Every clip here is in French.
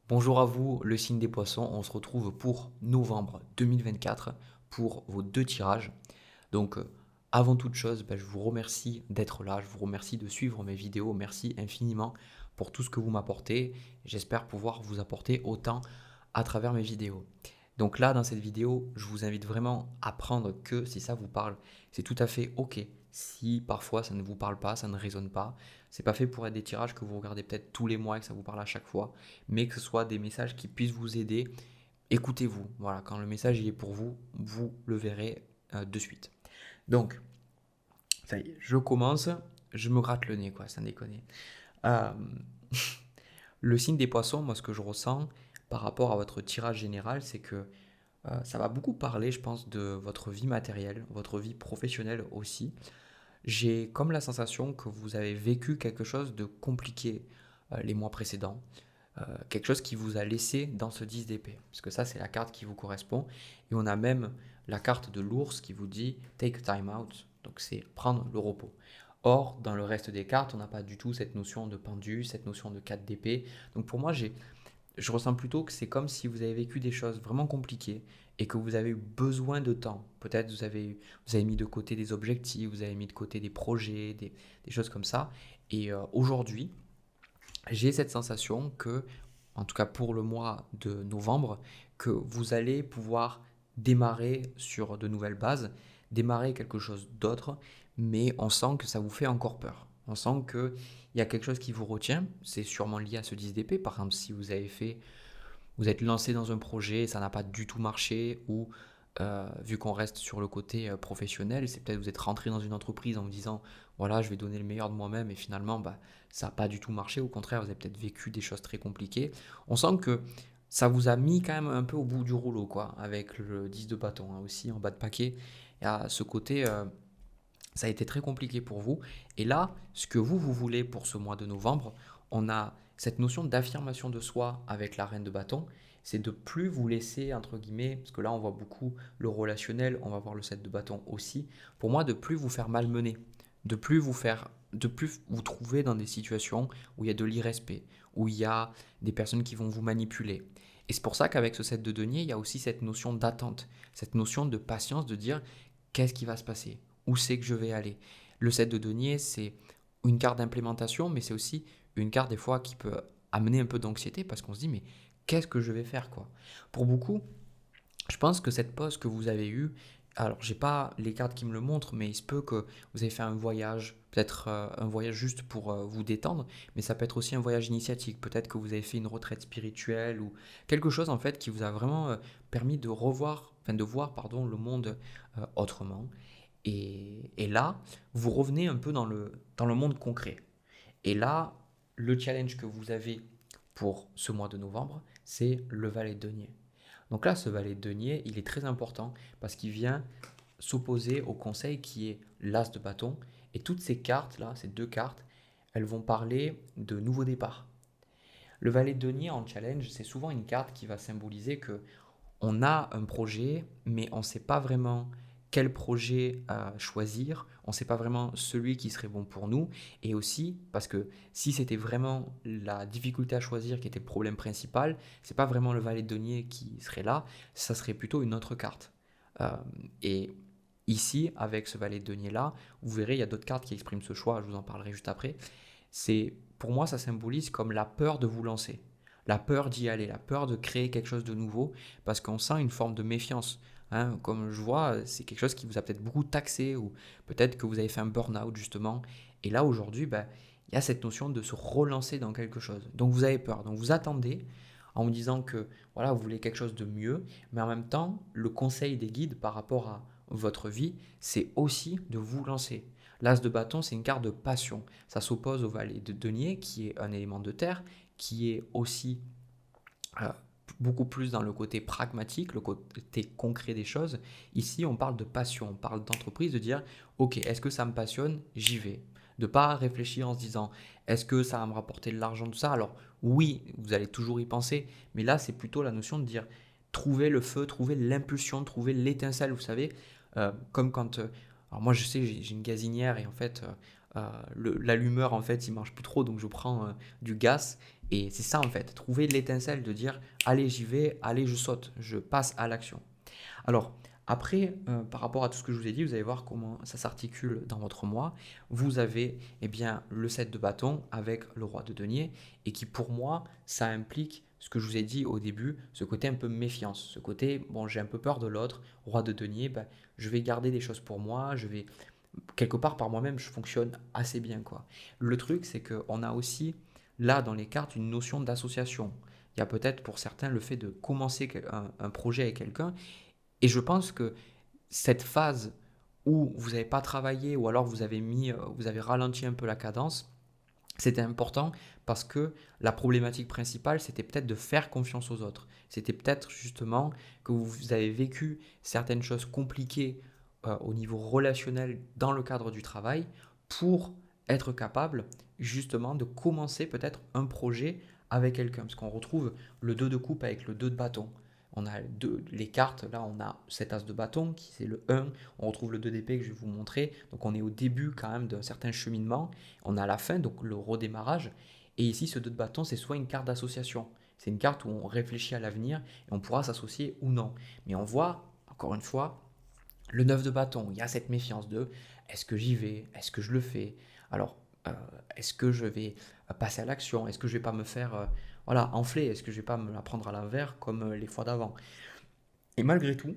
Bonjour à vous, le signe des poissons. On se retrouve pour novembre 2024 pour vos deux tirages. Donc, avant toute chose, je vous remercie d'être là. Je vous remercie de suivre mes vidéos. Merci infiniment pour tout ce que vous m'apportez. J'espère pouvoir vous apporter autant à travers mes vidéos. Donc là, dans cette vidéo, je vous invite vraiment à prendre que si ça vous parle, c'est tout à fait OK. Si parfois ça ne vous parle pas, ça ne résonne pas, c'est pas fait pour être des tirages que vous regardez peut-être tous les mois et que ça vous parle à chaque fois, mais que ce soit des messages qui puissent vous aider. Écoutez-vous. Voilà, quand le message il est pour vous, vous le verrez de suite. Donc, ça y est, je commence. Je me gratte le nez, quoi, sans déconner. Euh, le signe des poissons, moi, ce que je ressens par rapport à votre tirage général, c'est que ça va beaucoup parler, je pense, de votre vie matérielle, votre vie professionnelle aussi. J'ai comme la sensation que vous avez vécu quelque chose de compliqué les mois précédents, quelque chose qui vous a laissé dans ce 10 d'épée, parce que ça, c'est la carte qui vous correspond. Et on a même la carte de l'ours qui vous dit take time out, donc c'est prendre le repos. Or, dans le reste des cartes, on n'a pas du tout cette notion de pendu, cette notion de 4 d'épée. Donc pour moi, je ressens plutôt que c'est comme si vous avez vécu des choses vraiment compliquées et que vous avez eu besoin de temps. Peut-être vous avez mis de côté des objectifs, vous avez mis de côté des projets, des choses comme ça. Et aujourd'hui, j'ai cette sensation que, en tout cas pour le mois de novembre, que vous allez pouvoir démarrer sur de nouvelles bases, démarrer quelque chose d'autre, mais on sent que ça vous fait encore peur. On sent qu'il y a quelque chose qui vous retient, c'est sûrement lié à ce 10 d'épée. Par exemple, si vous êtes lancé dans un projet et ça n'a pas du tout marché, ou vu qu'on reste sur le côté professionnel, c'est peut-être vous êtes rentré dans une entreprise en vous disant voilà, je vais donner le meilleur de moi-même et finalement ça n'a pas du tout marché. Au contraire, vous avez peut-être vécu des choses très compliquées. On sent que ça vous a mis quand même un peu au bout du rouleau, quoi, avec le 10 de bâton hein, aussi en bas de paquet. Il y a ce côté, ça a été très compliqué pour vous. Et là, ce que vous voulez pour ce mois de novembre, on a cette notion d'affirmation de soi avec la reine de bâton, c'est de plus vous laisser, entre guillemets, parce que là on voit beaucoup le relationnel, on va voir le 7 de bâton aussi, pour moi de plus vous faire malmener, de plus vous trouver dans des situations où il y a de l'irrespect, où il y a des personnes qui vont vous manipuler. Et c'est pour ça qu'avec ce 7 de denier, il y a aussi cette notion d'attente, cette notion de patience, de dire qu'est-ce qui va se passer, où c'est que je vais aller. Le 7 de denier, c'est une carte d'implémentation, mais c'est aussi une carte des fois qui peut amener un peu d'anxiété parce qu'on se dit mais qu'est-ce que je vais faire quoi. Pour beaucoup, je pense que cette pause que vous avez eue, alors j'ai pas les cartes qui me le montrent, mais il se peut que vous avez fait un voyage, peut-être un voyage juste pour vous détendre, mais ça peut être aussi un voyage initiatique. Peut-être que vous avez fait une retraite spirituelle ou quelque chose en fait qui vous a vraiment permis de revoir, enfin de voir pardon le monde autrement. Et là, vous revenez un peu dans le monde concret. Et là, le challenge que vous avez pour ce mois de novembre, c'est le valet de denier. Donc là, ce valet de denier, il est très important parce qu'il vient s'opposer au conseil qui est l'as de bâton. Et toutes ces cartes-là, ces deux cartes, elles vont parler de nouveau départ. Le valet de denier en challenge, c'est souvent une carte qui va symboliser que on a un projet, mais on ne sait pas vraiment quel projet choisir, on ne sait pas vraiment celui qui serait bon pour nous, et aussi parce que si c'était vraiment la difficulté à choisir qui était le problème principal, c'est pas vraiment le valet de denier qui serait là, ça serait plutôt une autre carte. Euh, et ici, avec ce valet de denier là, vous verrez, il y a d'autres cartes qui expriment ce choix, je vous en parlerai juste après. C'est pour moi, ça symbolise comme la peur de vous lancer, la peur d'y aller, la peur de créer quelque chose de nouveau, parce qu'on sent une forme de méfiance. Hein. Comme je vois, c'est quelque chose qui vous a peut-être beaucoup taxé, ou peut-être que vous avez fait un burn-out justement. Et là, aujourd'hui, il y a cette notion de se relancer dans quelque chose. Donc vous avez peur, donc vous attendez en vous disant que voilà, vous voulez quelque chose de mieux, mais en même temps, le conseil des guides par rapport à votre vie, c'est aussi de vous lancer. L'as de bâton, c'est une carte de passion. Ça s'oppose au valet de denier, qui est un élément de terre, qui est aussi euh, beaucoup plus dans le côté pragmatique, le côté concret des choses. Ici, on parle de passion, on parle d'entreprise, de dire, ok, est-ce que ça me passionne? J'y vais. De ne pas réfléchir en se disant, est-ce que ça va me rapporter de l'argent, tout ça? Alors oui, vous allez toujours y penser, mais là, c'est plutôt la notion de dire, trouver le feu, trouver l'impulsion, trouver l'étincelle, vous savez, comme quand... alors moi, je sais, j'ai une gazinière et en fait, l'allumeur en fait il marche plus trop, donc je prends du gaz. Et c'est ça en fait, trouver l'étincelle de dire allez j'y vais, allez je saute, je passe à l'action. Alors, après, par rapport à tout ce que je vous ai dit, vous allez voir comment ça s'articule dans votre mois. Vous avez eh bien, le 7 de bâton avec le roi de denier et qui, pour moi, ça implique ce que je vous ai dit au début, ce côté un peu méfiance, ce côté, bon, j'ai un peu peur de l'autre, roi de denier, ben, je vais garder des choses pour moi, je vais, quelque part par moi-même, je fonctionne assez bien, quoi. Le truc, c'est qu'on a aussi, là, dans les cartes, une notion d'association. Il y a peut-être pour certains le fait de commencer un projet avec quelqu'un et je pense que cette phase où vous n'avez pas travaillé ou alors vous avez ralenti un peu la cadence, c'était important parce que la problématique principale, c'était peut-être de faire confiance aux autres. C'était peut-être justement que vous avez vécu certaines choses compliquées au niveau relationnel dans le cadre du travail pour être capable justement de commencer peut-être un projet avec quelqu'un. Parce qu'on retrouve le 2 de coupe avec le 2 de bâton. On a les cartes, là on a cet as de bâton qui c'est le 1, on retrouve le 2 d'épée que je vais vous montrer, donc on est au début quand même d'un certain cheminement, on a la fin, donc le redémarrage, et ici ce 2 de bâton c'est soit une carte d'association, c'est une carte où on réfléchit à l'avenir et on pourra s'associer ou non, mais on voit encore une fois le 9 de bâton, il y a cette méfiance de est-ce que j'y vais, est-ce que je le fais, alors euh, est-ce que je vais passer à l'action, est-ce que je vais pas me faire voilà, enfler, est-ce que je vais pas me la prendre à l'envers comme les fois d'avant. Et malgré tout,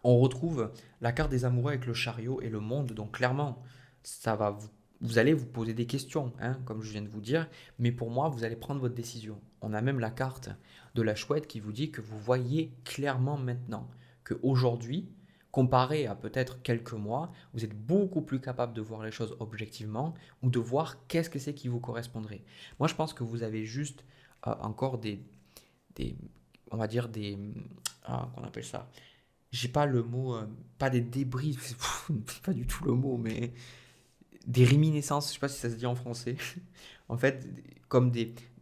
on retrouve la carte des amoureux avec le chariot et le monde, donc clairement, ça va vous allez vous poser des questions, hein, comme je viens de vous dire, mais pour moi, vous allez prendre votre décision. On a même la carte de la chouette qui vous dit que vous voyez clairement maintenant qu'aujourd'hui, comparé à peut-être quelques mois, vous êtes beaucoup plus capable de voir les choses objectivement ou de voir qu'est-ce que c'est qui vous correspondrait. Moi, je pense que vous avez juste encore des, on va dire qu'on appelle ça, j'ai pas le mot, pas des débris, c'est pas du tout le mot, mais des réminiscences, je sais pas si ça se dit en français. En fait, comme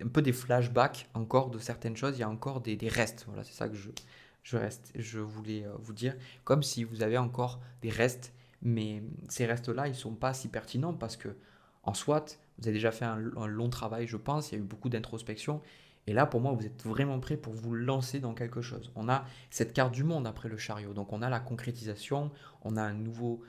un peu des flashbacks encore de certaines choses, il y a encore des restes. Voilà, c'est ça que je voulais vous dire. Comme si vous avez encore des restes, mais ces restes-là, ils sont pas si pertinents parce que, en soit, vous avez déjà fait un long travail, je pense, il y a eu beaucoup d'introspection. Et là, pour moi, vous êtes vraiment prêt pour vous lancer dans quelque chose. On a cette carte du monde après le chariot. Donc, on a la concrétisation, on a un nouveau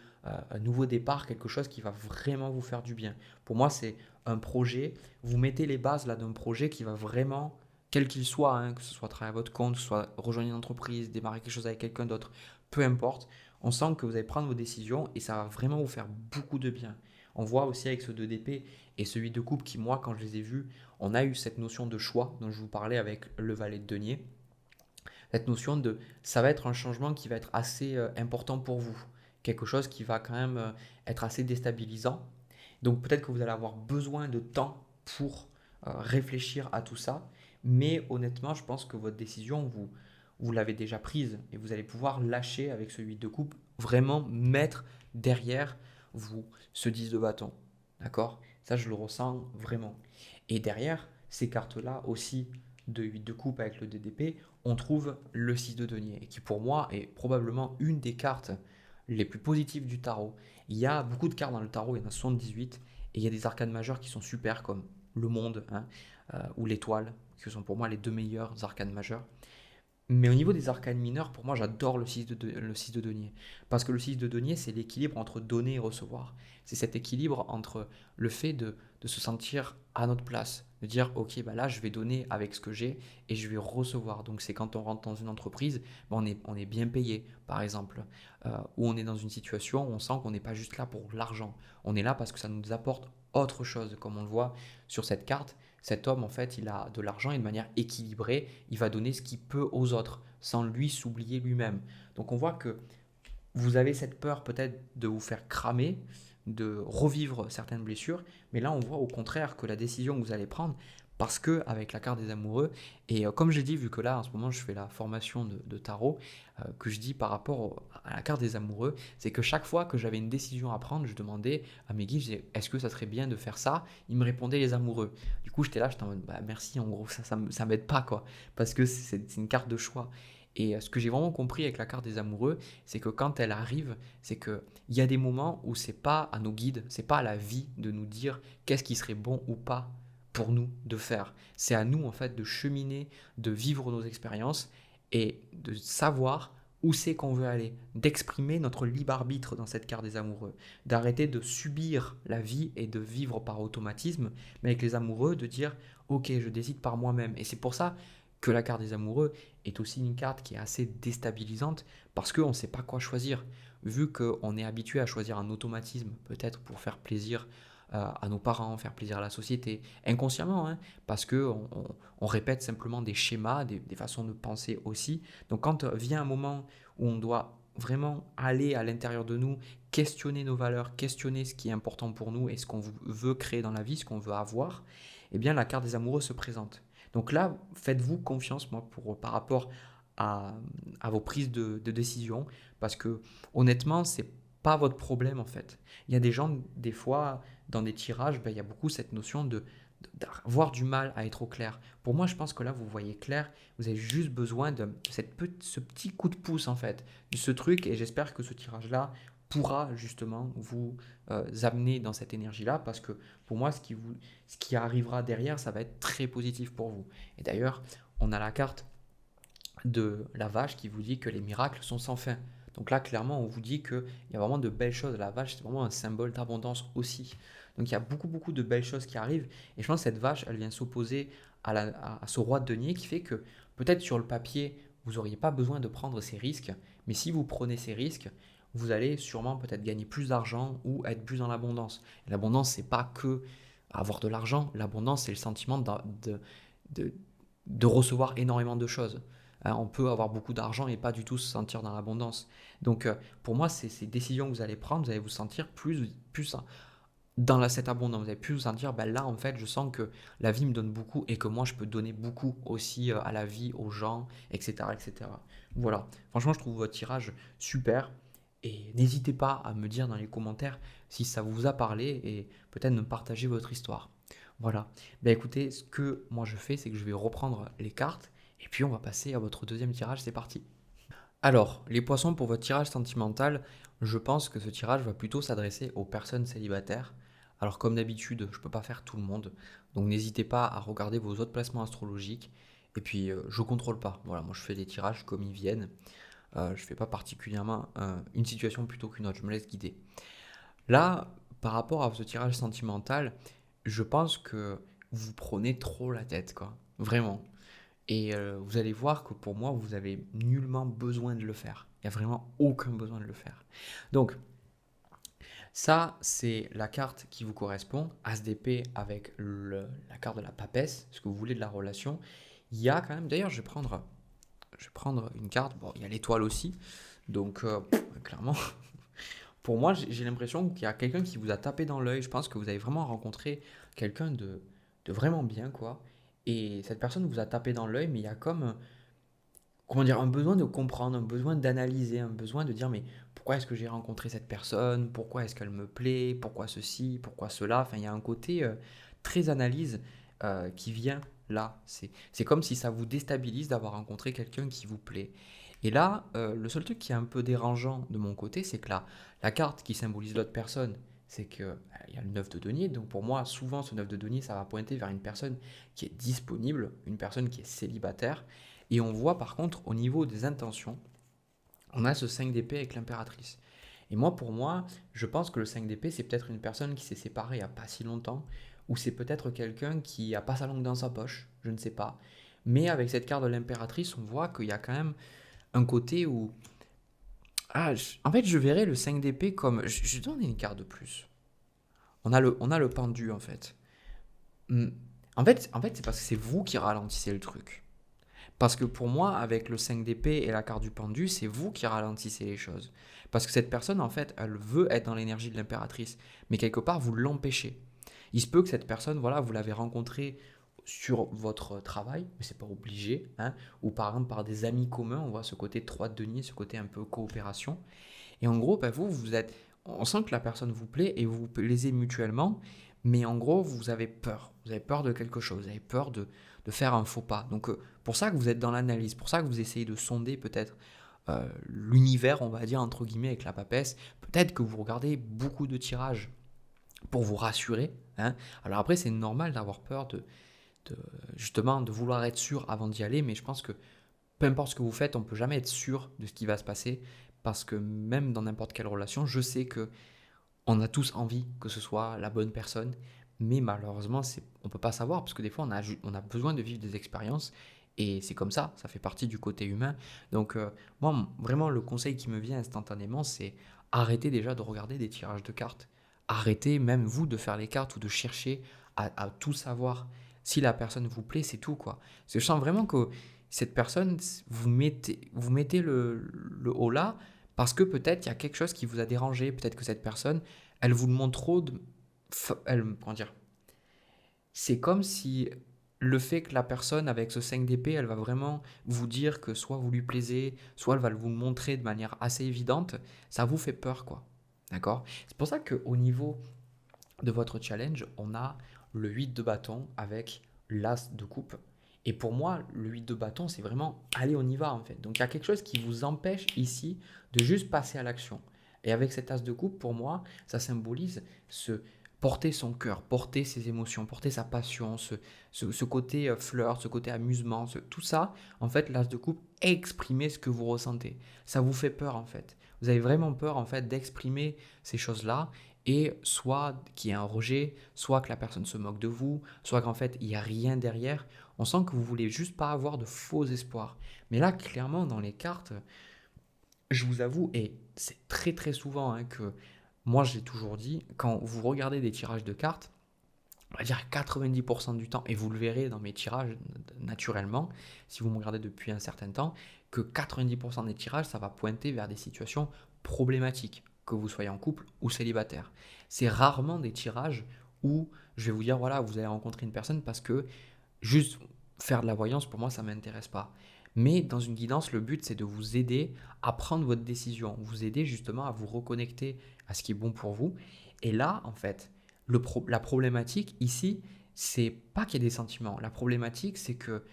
départ, quelque chose qui va vraiment vous faire du bien. Pour moi, c'est un projet. Vous mettez les bases là d'un projet qui va vraiment, quel qu'il soit, hein, que ce soit travailler à votre compte, que ce soit rejoindre une entreprise, démarrer quelque chose avec quelqu'un d'autre, peu importe. On sent que vous allez prendre vos décisions et ça va vraiment vous faire beaucoup de bien. On voit aussi avec ce 2 d'épée et celui de coupe qui, moi, quand je les ai vus, on a eu cette notion de choix dont je vous parlais avec le valet de denier. Cette notion de ça va être un changement qui va être assez important pour vous. Quelque chose qui va quand même être assez déstabilisant. Donc peut-être que vous allez avoir besoin de temps pour réfléchir à tout ça. Mais honnêtement, je pense que votre décision, vous l'avez déjà prise et vous allez pouvoir lâcher avec ce 8 de coupe, vraiment mettre derrière vous ce 10 de bâton. D'accord? Ça, je le ressens vraiment. Et derrière, ces cartes-là aussi de 8 de coupe avec le DDP, on trouve le 6 de denier, qui pour moi est probablement une des cartes les plus positives du tarot. Il y a beaucoup de cartes dans le tarot, il y en a 78, et il y a des arcanes majeures qui sont super, comme le monde hein, ou l'étoile, qui sont pour moi les deux meilleurs arcanes majeures. Mais au niveau des arcanes mineures, pour moi, j'adore le 6 de denier. Parce que le 6 de denier, c'est l'équilibre entre donner et recevoir. C'est cet équilibre entre le fait de se sentir à notre place. De dire, ok, bah là, je vais donner avec ce que j'ai et je vais recevoir. Donc, c'est quand on rentre dans une entreprise, bah, on est bien payé, par exemple. Ou on est dans une situation où on sent qu'on n'est pas juste là pour l'argent. On est là parce que ça nous apporte autre chose. Comme on le voit sur cette carte, cet homme, en fait, il a de l'argent et de manière équilibrée, il va donner ce qu'il peut aux autres, sans lui s'oublier lui-même. Donc on voit que vous avez cette peur peut-être de vous faire cramer, de revivre certaines blessures, mais là on voit au contraire que la décision que vous allez prendre, parce que avec la carte des amoureux, et comme j'ai dit, vu que là en ce moment je fais la formation de tarot, que je dis par rapport à la carte des amoureux, c'est que chaque fois que j'avais une décision à prendre, je demandais à mes guides, je disais, est-ce que ça serait bien de faire ça? Ils me répondaient les amoureux. Du coup j'étais là, j'étais en mode, bah, merci, en gros ça m'aide pas quoi, parce que c'est une carte de choix. Et ce que j'ai vraiment compris avec la carte des amoureux, c'est que quand elle arrive, c'est qu'il y a des moments où c'est pas à nos guides, c'est pas à la vie de nous dire qu'est-ce qui serait bon ou pas pour nous de faire. C'est à nous en fait de cheminer, de vivre nos expériences et de savoir où c'est qu'on veut aller, d'exprimer notre libre arbitre dans cette carte des amoureux, d'arrêter de subir la vie et de vivre par automatisme, mais avec les amoureux de dire ok, je décide par moi-même. Et c'est pour ça que la carte des amoureux est aussi une carte qui est assez déstabilisante parce qu'on ne sait pas quoi choisir. Vu qu'on est habitué à choisir un automatisme, peut-être pour faire plaisir à nos parents, faire plaisir à la société, inconsciemment, hein, parce qu'on répète simplement des schémas, des façons de penser aussi. Donc quand vient un moment où on doit vraiment aller à l'intérieur de nous, questionner nos valeurs, questionner ce qui est important pour nous et ce qu'on veut créer dans la vie, ce qu'on veut avoir, eh bien la carte des amoureux se présente. Donc là, faites-vous confiance, moi, par rapport à, à vos prises de décision, parce que honnêtement, c'est pas votre problème en fait. Il y a des gens, des fois, dans des tirages, ben, il y a beaucoup cette notion d'avoir du mal à être au clair. Pour moi, je pense que là, vous voyez clair, vous avez juste besoin de ce petit coup de pouce en fait, de ce truc, et j'espère que ce tirage-là pourra justement vous amener dans cette énergie-là, parce que pour moi, ce qui arrivera derrière, ça va être très positif pour vous. Et d'ailleurs, on a la carte de la vache qui vous dit que les miracles sont sans fin. Donc là, clairement, on vous dit qu'il y a vraiment de belles choses. La vache, c'est vraiment un symbole d'abondance aussi. Donc il y a beaucoup, beaucoup de belles choses qui arrivent. Et je pense que cette vache, elle vient s'opposer à ce roi de denier qui fait que peut-être sur le papier, vous n'auriez pas besoin de prendre ces risques. Mais si vous prenez ces risques, vous allez sûrement peut-être gagner plus d'argent ou être plus dans l'abondance. Et l'abondance, c'est pas que avoir de l'argent. L'abondance, c'est le sentiment de, de recevoir énormément de choses. On peut avoir beaucoup d'argent et pas du tout se sentir dans l'abondance. Donc pour moi, ces décisions que vous allez prendre, vous allez vous sentir plus dans cette abondance. Vous allez plus vous sentir, ben là en fait, je sens que la vie me donne beaucoup et que moi, je peux donner beaucoup aussi à la vie, aux gens, etc., etc. Voilà. Franchement, je trouve votre tirage super. Et n'hésitez pas à me dire dans les commentaires si ça vous a parlé et peut-être me partager votre histoire. Voilà. Ben écoutez, ce que moi je fais, c'est que je vais reprendre les cartes et puis on va passer à votre deuxième tirage. C'est parti. Alors, les poissons, pour votre tirage sentimental, je pense que ce tirage va plutôt s'adresser aux personnes célibataires. Alors, comme d'habitude, je ne peux pas faire tout le monde, donc n'hésitez pas à regarder vos autres placements astrologiques. Et puis, je ne contrôle pas. Voilà, moi je fais des tirages comme ils viennent. Je ne fais pas particulièrement une situation plutôt qu'une autre, je me laisse guider. Là, par rapport à ce tirage sentimental, je pense que vous prenez trop la tête, quoi. Vraiment. Et vous allez voir que pour moi, vous avez nullement besoin de le faire. Il n'y a vraiment aucun besoin de le faire. Donc, ça, c'est la carte qui vous correspond, As d'épée avec la carte de la papesse, ce que vous voulez de la relation. Il y a quand même, d'ailleurs, je vais prendre une carte, bon, il y a l'étoile aussi, donc clairement, pour moi, j'ai l'impression qu'il y a quelqu'un qui vous a tapé dans l'œil. Je pense que vous avez vraiment rencontré quelqu'un de vraiment bien, quoi. Et cette personne vous a tapé dans l'œil, mais il y a comme, comment dire, un besoin de comprendre, un besoin d'analyser, un besoin de dire, mais pourquoi est-ce que j'ai rencontré cette personne? Pourquoi est-ce qu'elle me plaît? Pourquoi ceci? Pourquoi cela? Enfin, il y a un côté très analyse qui vient là. C'est comme si ça vous déstabilise d'avoir rencontré quelqu'un qui vous plaît. Et là, le seul truc qui est un peu dérangeant de mon côté, c'est que la carte qui symbolise l'autre personne, c'est qu'il y a le 9 de denier. Donc pour moi, souvent, ce 9 de denier, ça va pointer vers une personne qui est disponible, une personne qui est célibataire. Et on voit par contre, au niveau des intentions, on a ce 5 d'épée avec l'impératrice. Et moi, pour moi, je pense que le 5 d'épée, c'est peut-être une personne qui s'est séparée il n'y a pas si longtemps, ou c'est peut-être quelqu'un qui n'a pas sa langue dans sa poche, je ne sais pas. Mais avec cette carte de l'impératrice, on voit qu'il y a quand même un côté où... Ah, en fait, je verrais le 5 d'épée comme... Je donne une carte de plus. On a le pendu, en fait. Hmm. En fait, c'est parce que c'est vous qui ralentissez le truc. Parce que pour moi, avec le 5 d'épée et la carte du pendu, c'est vous qui ralentissez les choses. Parce que cette personne, en fait, elle veut être dans l'énergie de l'impératrice. Mais quelque part, vous l'empêchez. Il se peut que cette personne, voilà, vous l'avez rencontrée sur votre travail, mais c'est pas obligé, hein, ou par exemple par des amis communs, on voit ce côté 3 de denier, ce côté un peu coopération. Et en gros, ben, vous êtes, on sent que la personne vous plaît et vous vous plaisez mutuellement, mais en gros, vous avez peur de quelque chose, vous avez peur de faire un faux pas. Donc pour ça que vous êtes dans l'analyse, pour ça que vous essayez de sonder peut-être l'univers, on va dire, entre guillemets, avec la papesse. Peut-être que vous regardez beaucoup de tirages pour vous rassurer, hein. Alors après, c'est normal d'avoir peur de- justement, de vouloir être sûr avant d'y aller, mais je pense que peu importe ce que vous faites, on ne peut jamais être sûr de ce qui va se passer, parce que même dans n'importe quelle relation, je sais que on a tous envie que ce soit la bonne personne, mais malheureusement, on ne peut pas savoir, parce que des fois, on a besoin de vivre des expériences, et c'est comme ça fait partie du côté humain. Donc, moi, vraiment, le conseil qui me vient instantanément, c'est arrêtez déjà de regarder des tirages de cartes. Arrêtez même vous de faire les cartes ou de chercher à tout savoir. Si la personne vous plaît, c'est tout, quoi. Parce que je sens vraiment que cette personne, vous mettez le haut là, parce que peut-être il y a quelque chose qui vous a dérangé, peut-être que cette personne, elle vous demande trop de... comment dire? C'est comme si le fait que la personne avec ce 5 d'épée, elle va vraiment vous dire que soit vous lui plaisez, soit elle va vous le montrer de manière assez évidente, ça vous fait peur, quoi. D'accord? C'est pour ça qu'au niveau de votre challenge, on a le 8 de bâton avec l'as de coupe. Et pour moi, le 8 de bâton, c'est vraiment allez, on y va en fait. Donc il y a quelque chose qui vous empêche ici de juste passer à l'action. Et avec cet as de coupe, pour moi, ça symbolise ce porter son cœur, porter ses émotions, porter sa passion, ce côté flirt, ce côté amusement, tout ça, en fait, l'as de coupe, exprimer ce que vous ressentez. Ça vous fait peur en fait. Vous avez vraiment peur en fait d'exprimer ces choses-là, et soit qu'il y ait un rejet, soit que la personne se moque de vous, soit qu'en fait il n'y a rien derrière. On sent que vous voulez juste pas avoir de faux espoirs. Mais là, clairement, dans les cartes, je vous avoue, et c'est très très souvent hein, que moi je l'ai toujours dit, quand vous regardez des tirages de cartes, on va dire 90% du temps, et vous le verrez dans mes tirages naturellement, si vous me regardez depuis un certain temps, que 90% des tirages, ça va pointer vers des situations problématiques, que vous soyez en couple ou célibataire. C'est rarement des tirages où je vais vous dire, voilà, vous allez rencontrer une personne parce que juste faire de la voyance, pour moi, ça ne m'intéresse pas. Mais dans une guidance, le but, c'est de vous aider à prendre votre décision, vous aider justement à vous reconnecter à ce qui est bon pour vous. Et là, en fait, la problématique ici, c'est pas qu'il y ait des sentiments. La problématique, c'est que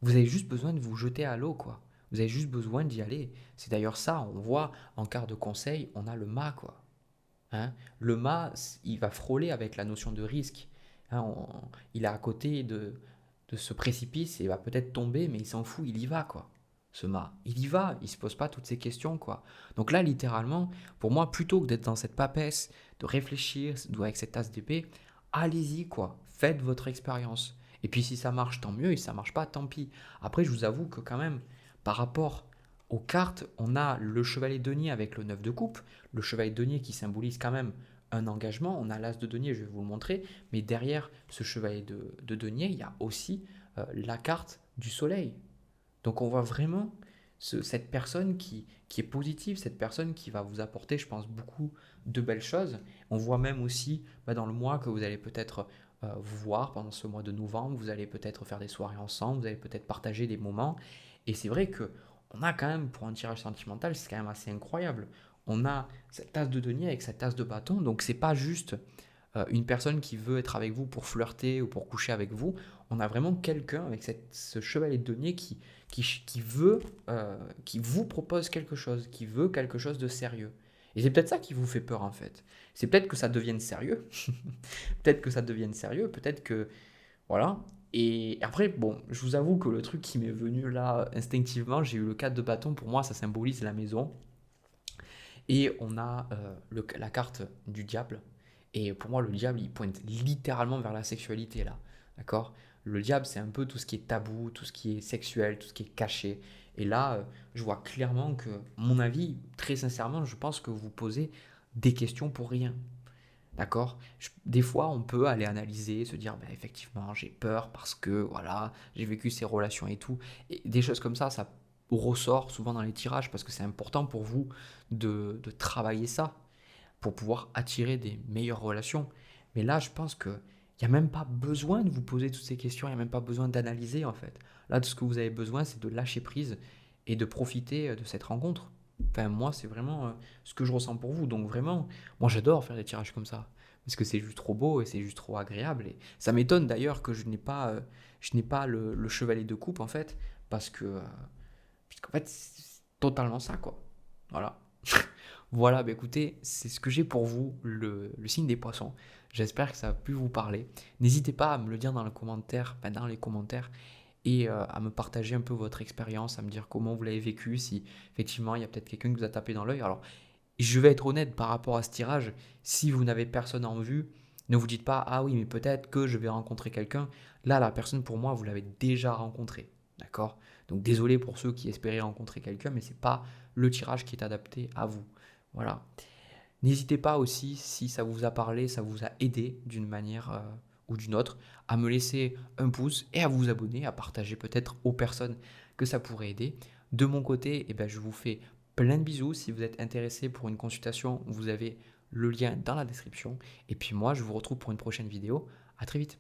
vous avez juste besoin de vous jeter à l'eau, quoi. Vous avez juste besoin d'y aller. C'est d'ailleurs ça, on voit en quart de conseil, on a le mât, quoi. Hein. Le mât, il va frôler avec la notion de risque. Hein, il est à côté de ce précipice et il va peut-être tomber, mais il s'en fout, il y va, quoi. Ce mât, il y va, il se pose pas toutes ces questions, quoi. Donc là, littéralement, pour moi, plutôt que d'être dans cette papesse, de réfléchir avec cette tasse d'épée, allez-y, quoi. Faites votre expérience. Et puis si ça marche, tant mieux, et si ça marche pas, tant pis. Après, je vous avoue que quand même, par rapport aux cartes, on a le chevalier de denier avec le 9 de coupe, le chevalier de denier qui symbolise quand même un engagement, on a l'as de denier, je vais vous le montrer, mais derrière ce chevalier de denier, il y a aussi la carte du soleil. Donc on voit vraiment cette personne qui est positive, cette personne qui va vous apporter, je pense, beaucoup de belles choses. On voit même aussi dans le mois que vous allez peut-être vous voir pendant ce mois de novembre, vous allez peut-être faire des soirées ensemble, vous allez peut-être partager des moments. Et c'est vrai que on a quand même, pour un tirage sentimental, c'est quand même assez incroyable. On a cette tasse de denier avec cette tasse de bâton, donc c'est pas juste une personne qui veut être avec vous pour flirter ou pour coucher avec vous. On a vraiment quelqu'un avec ce chevalier de denier qui veut, qui vous propose quelque chose, qui veut quelque chose de sérieux. Et c'est peut-être ça qui vous fait peur en fait. C'est peut-être que ça devienne sérieux. Peut-être que ça devienne sérieux. Peut-être que. Voilà. Et après, bon, je vous avoue que le truc qui m'est venu là instinctivement, j'ai eu le 4 de bâton. Pour moi, ça symbolise la maison. Et on a la carte du diable. Et pour moi, le diable, il pointe littéralement vers la sexualité là. D'accord? Le diable, c'est un peu tout ce qui est tabou, tout ce qui est sexuel, tout ce qui est caché. Et là, je vois clairement que, mon avis, très sincèrement, je pense que vous posez des questions pour rien. D'accord? Des fois, on peut aller analyser, se dire, bah, effectivement, j'ai peur parce que, voilà, j'ai vécu ces relations et tout. Et des choses comme ça ressort souvent dans les tirages parce que c'est important pour vous de travailler ça pour pouvoir attirer des meilleures relations. Mais là, je pense qu'il n'y a même pas besoin de vous poser toutes ces questions, il n'y a même pas besoin d'analyser en fait. Là, tout ce que vous avez besoin, c'est de lâcher prise et de profiter de cette rencontre. Enfin, moi, c'est vraiment ce que je ressens pour vous. Donc vraiment, moi, j'adore faire des tirages comme ça. Parce que c'est juste trop beau et c'est juste trop agréable. Et ça m'étonne d'ailleurs que je n'ai pas le chevalier de coupe, en fait. parce que, puisqu'en fait, c'est totalement ça, quoi. Voilà. Voilà, bah écoutez, c'est ce que j'ai pour vous, le signe des poissons. J'espère que ça a pu vous parler. N'hésitez pas à me le dire dans, le commentaire, dans les commentaires et à me partager un peu votre expérience, à me dire comment vous l'avez vécu, si effectivement il y a peut-être quelqu'un qui vous a tapé dans l'œil. Alors, je vais être honnête par rapport à ce tirage, si vous n'avez personne en vue, ne vous dites pas, ah oui, mais peut-être que je vais rencontrer quelqu'un. Là, la personne, pour moi, vous l'avez déjà rencontrée. D'accord? Donc, désolé pour ceux qui espéraient rencontrer quelqu'un, mais ce n'est pas le tirage qui est adapté à vous. Voilà. N'hésitez pas aussi, si ça vous a parlé, ça vous a aidé d'une manière ou d'une autre, à me laisser un pouce et à vous abonner, à partager peut-être aux personnes que ça pourrait aider. De mon côté, eh ben, je vous fais plein de bisous. Si vous êtes intéressé pour une consultation, vous avez le lien dans la description. Et puis moi, je vous retrouve pour une prochaine vidéo. À très vite.